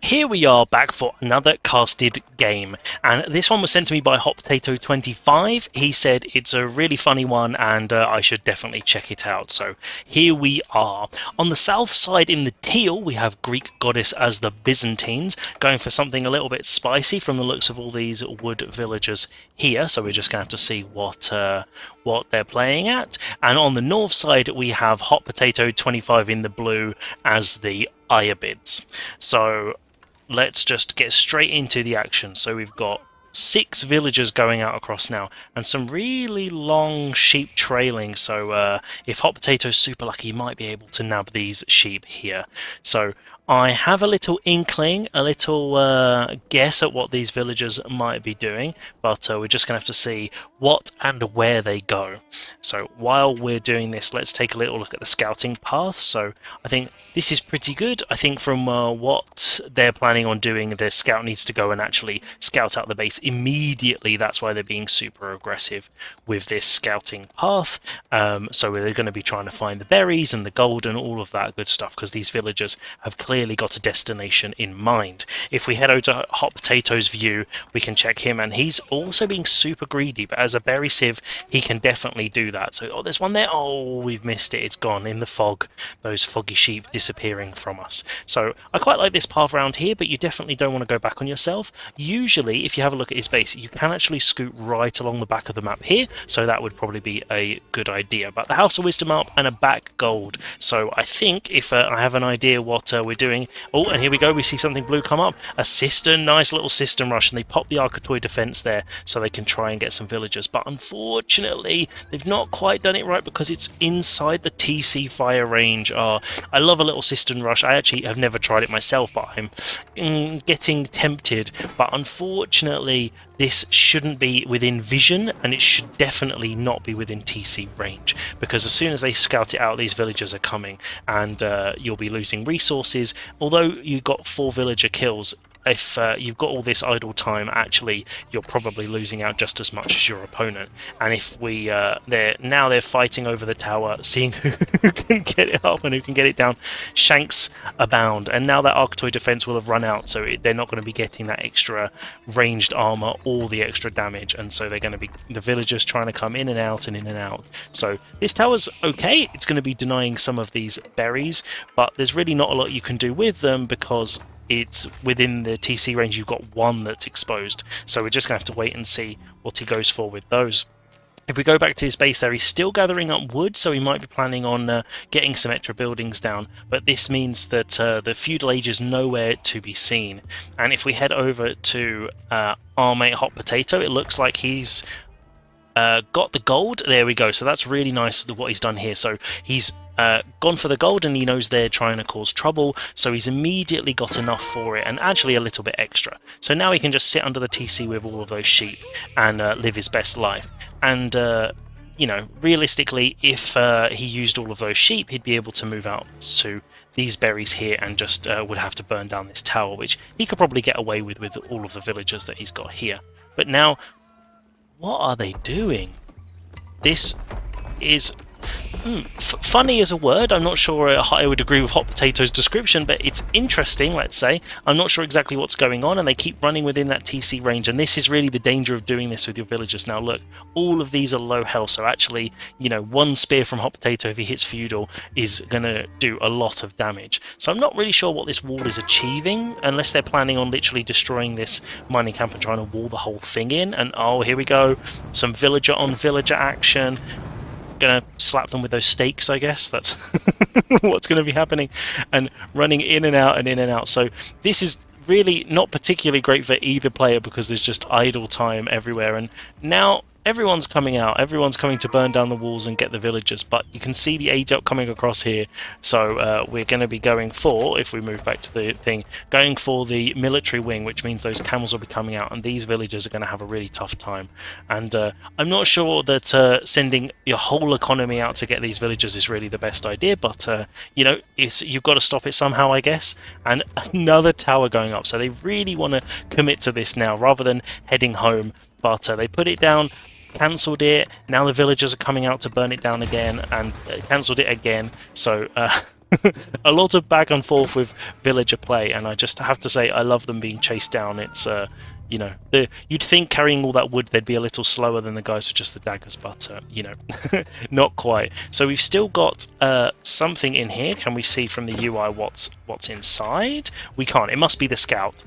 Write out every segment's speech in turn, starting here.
here we are back for another casted game, and this one was sent to me by Hot Potato 25. He said it's a really funny one and I should definitely check it out, so here we are. On the south side in the teal we have Greek goddess as the Byzantines, going for something a little bit spicy from the looks of all these wood villagers here, so we're just going to have to see what they're playing at. And on the north side we have Hot Potato 25 in the blue as the Ayyubids. So let's just get straight into the action. So we've got 6 villagers going out across now, and some really long sheep trailing, so if Hot Potato's super lucky, he might be able to nab these sheep here. So I have a little inkling, a little guess at what these villagers might be doing, but we're just going to have to see what and where they go. So while we're doing this, let's take a little look at the scouting path. So I think this is pretty good. I think from what they're planning on doing, their scout needs to go and actually scout out the base immediately. That's why they're being super aggressive with this scouting path. So they're going to be trying to find the berries and the gold and all of that good stuff, because these villagers have clearly got a destination in mind. If we head over to Hot Potato's view, we can check him, and he's also being super greedy, but as a berry sieve he can definitely do that. So there's one there. Oh, we've missed it. It's gone in the fog, those foggy sheep disappearing from us. So I quite like this path around here, but you definitely don't want to go back on yourself. Usually if you have a look at his base, you can actually scoot right along the back of the map here, so that would probably be a good idea. But the House of Wisdom up and a back gold, so I think if I have an idea what we're doing. Oh, and here we go, we see something blue come up, a cistern, nice little cistern rush, and they pop the Arcatoid defense there so they can try and get some villagers, but unfortunately they've not quite done it right because it's inside the TC fire range. I love a little cistern rush. I actually have never tried it myself, but I'm getting tempted. But unfortunately this shouldn't be within vision, and it should definitely not be within TC range, because as soon as they scout it out, these villagers are coming, and you'll be losing resources. Although you got 4 villager kills, if you've got all this idle time, actually you're probably losing out just as much as your opponent. And if we they're fighting over the tower, seeing who can get it up and who can get it down. Shanks abound, and now that Arcatoid defense will have run out, so they're not going to be getting that extra ranged armor or the extra damage, and so they're going to be the villagers trying to come in and out and in and out. So this tower's okay. It's going to be denying some of these berries, but there's really not a lot you can do with them because it's within the TC range. You've got 1 that's exposed, so we're just going to have to wait and see what he goes for with those. If we go back to his base there, he's still gathering up wood, so he might be planning on getting some extra buildings down, but this means that the feudal age is nowhere to be seen. And if we head over to our mate Hot Potato, it looks like he's got the gold. There we go, so that's really nice what he's done here. So he's gone for the gold, and he knows they're trying to cause trouble, so he's immediately got enough for it, and actually a little bit extra. So now he can just sit under the TC with all of those sheep and live his best life. And you know, realistically, if he used all of those sheep, he'd be able to move out to these berries here and just would have to burn down this tower, which he could probably get away with all of the villagers that he's got here. But now, what are they doing? This is funny as a word. I'm not sure I would agree with Hot Potato's description, but it's interesting, let's say. I'm not sure exactly what's going on, and they keep running within that TC range, and this is really the danger of doing this with your villagers. Now look, all of these are low health, so actually, you know, 1 spear from Hot Potato if he hits feudal is going to do a lot of damage. So I'm not really sure what this wall is achieving, unless they're planning on literally destroying this mining camp and trying to wall the whole thing in. And oh, here we go, some villager on villager action. Gonna slap them with those stakes, I guess. That's what's going to be happening, and running in and out and in and out. So this is really not particularly great for either player because there's just idle time everywhere, and now everyone's coming out, everyone's coming to burn down the walls and get the villagers, but you can see the age up coming across here. So we're going to be going for, if we move back to the thing, going for the military wing, which means those camels will be coming out, and these villagers are going to have a really tough time. And I'm not sure that sending your whole economy out to get these villagers is really the best idea, but you know, you've got to stop it somehow, I guess. And another tower going up, so they really want to commit to this now rather than heading home. But they put it down, cancelled it. Now the villagers are coming out to burn it down again, and cancelled it again. So A lot of back and forth with villager play, and I just have to say I love them being chased down. It's you know, you'd think carrying all that wood they'd be a little slower than the guys with just the daggers, but you know, not quite. So we've still got something in here. Can we see from the UI what's inside? We can't. It must be the scout.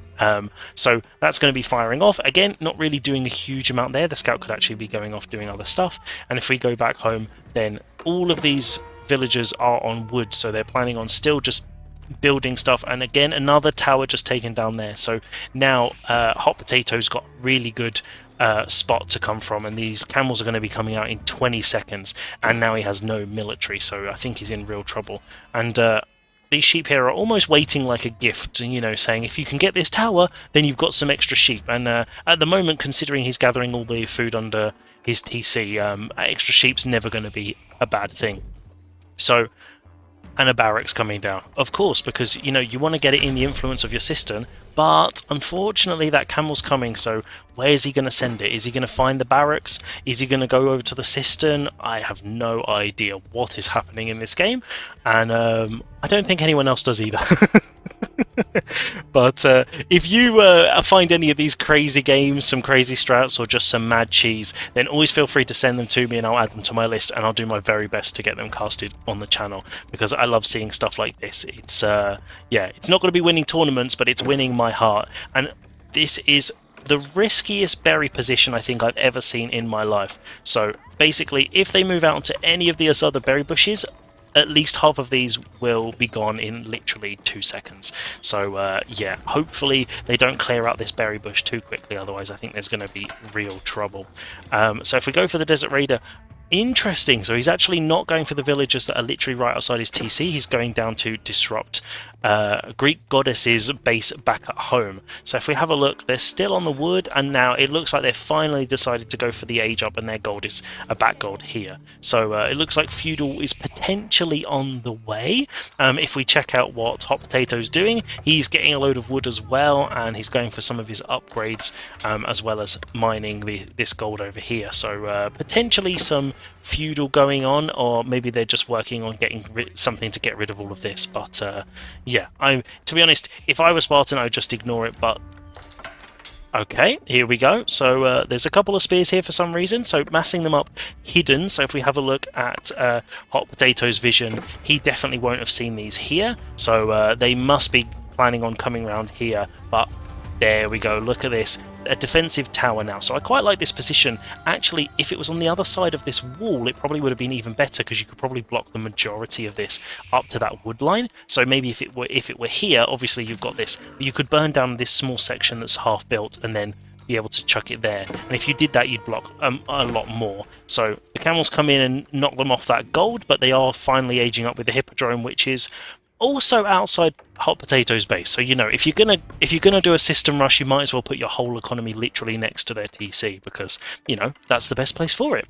So that's going to be firing off. Again, not really doing a huge amount there. The scout could actually be going off doing other stuff. And if we go back home, then all of these villagers are on wood, so they're planning on still just building stuff. And again, another tower just taken down there. So now Hot Potato's got really good spot to come from, and these camels are going to be coming out in 20 seconds, and now he has no military, so I think he's in real trouble. And these sheep here are almost waiting like a gift, you know, saying if you can get this tower, then you've got some extra sheep. And at the moment, considering he's gathering all the food under his TC, extra sheep's never going to be a bad thing. So, and a barracks coming down, of course, because, you know, you want to get it in the influence of your cistern, but unfortunately that camel's coming, so where is he going to send it? Is he going to find the barracks? Is he going to go over to the cistern? I have no idea what is happening in this game, and I don't think anyone else does either. But if you find any of these crazy games, some crazy strats, or just some mad cheese, then always feel free to send them to me and I'll add them to my list, and I'll do my very best to get them casted on the channel, because I love seeing stuff like this. It's yeah, it's not going to be winning tournaments, but it's winning my heart. And this is the riskiest berry position I think I've ever seen in my life. So basically, if they move out onto any of these other berry bushes, at least half of these will be gone in literally 2 seconds. So yeah, hopefully they don't clear out this berry bush too quickly, otherwise I think there's going to be real trouble. So if we go for the Desert Raider, interesting, so he's actually not going for the villagers that are literally right outside his TC, he's going down to disrupt Greek Goddess's base back at home. So if we have a look, they're still on the wood, and now it looks like they've finally decided to go for the age up, and their gold is a back gold here. So it looks like feudal is potentially on the way. If we check out what Hot Potato's doing, he's getting a load of wood as well, and he's going for some of his upgrades, as well as mining this gold over here. So potentially some feudal going on, or maybe they're just working on getting something to get rid of all of this. But yeah, to be honest, if I was Spartan, I would just ignore it. But okay, here we go. So there's a couple of spears here for some reason, so massing them up hidden. So if we have a look at Hot Potato's vision, he definitely won't have seen these here, so they must be planning on coming around here. But there we go, look at this, a defensive tower now. So I quite like this position. Actually, if it was on the other side of this wall, it probably would have been even better, because you could probably block the majority of this up to that wood line. So maybe if it were here, obviously you've got this, you could burn down this small section that's half built and then be able to chuck it there. And if you did that, you'd block a lot more. So the camels come in and knock them off that gold, but they are finally aging up with the Hippodrome, which is also outside Hot Potato's base. So, you know, if you're gonna do a system rush, you might as well put your whole economy literally next to their TC, because, you know, that's the best place for it.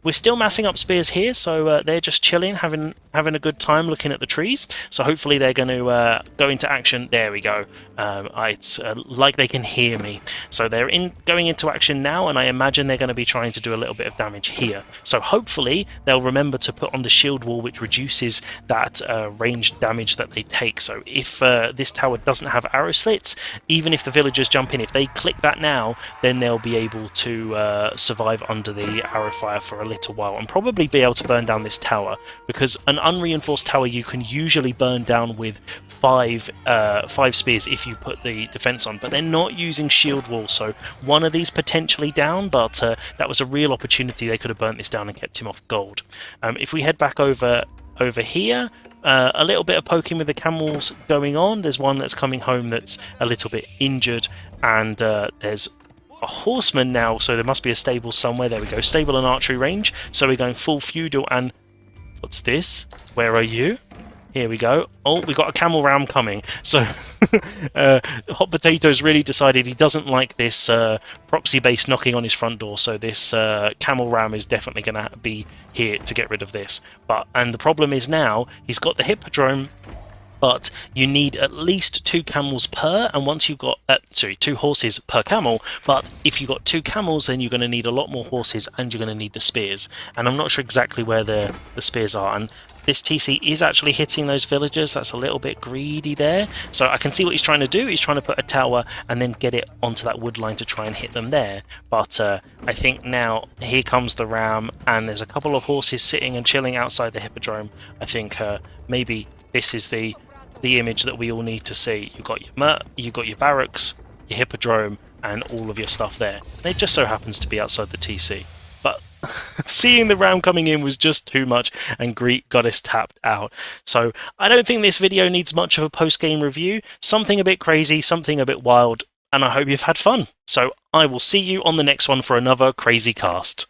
We're still massing up spears here, so they're just chilling, having a good time looking at the trees. So hopefully they're going to go into action. There we go. It's like they can hear me. So they're going into action now, and I imagine they're going to be trying to do a little bit of damage here. So hopefully they'll remember to put on the shield wall, which reduces that ranged damage that they take. So if this tower doesn't have arrow slits, even if the villagers jump in, if they click that now, then they'll be able to survive under the arrow fire for a little while, and probably be able to burn down this tower, because an unreinforced tower you can usually burn down with five spears if you put the defense on, but they're not using shield wall, so one of these potentially down, but that was a real opportunity. They could have burnt this down and kept him off gold. If we head back over here, a little bit of poking with the camels going on. There's one that's coming home that's a little bit injured, and there's a horseman now, so there must be a stable somewhere. There we go, stable and archery range. So we're going full feudal. And what's this? Where are you? Here we go. Oh, we got a camel ram coming. So Hot Potato's really decided he doesn't like this proxy base knocking on his front door. So this camel ram is definitely going to be here to get rid of this. And the problem is now he's got the Hippodrome, but you need at least 2 camels per, and once you've got 2 horses per camel, but if you've got 2 camels, then you're going to need a lot more horses, and you're going to need the spears, and I'm not sure exactly where the spears are, and this TC is actually hitting those villagers. That's a little bit greedy there. So I can see what he's trying to do. He's trying to put a tower and then get it onto that wood line to try and hit them there. But I think now here comes the ram, and there's a couple of horses sitting and chilling outside the hippodrome. I think maybe this is the image that we all need to see. You've got your barracks, your hippodrome, and all of your stuff there. And it just so happens to be outside the TC. But seeing the ram coming in was just too much, and Griot got us tapped out. So I don't think this video needs much of a post-game review. Something a bit crazy, something a bit wild, and I hope you've had fun. So I will see you on the next one for another crazy cast.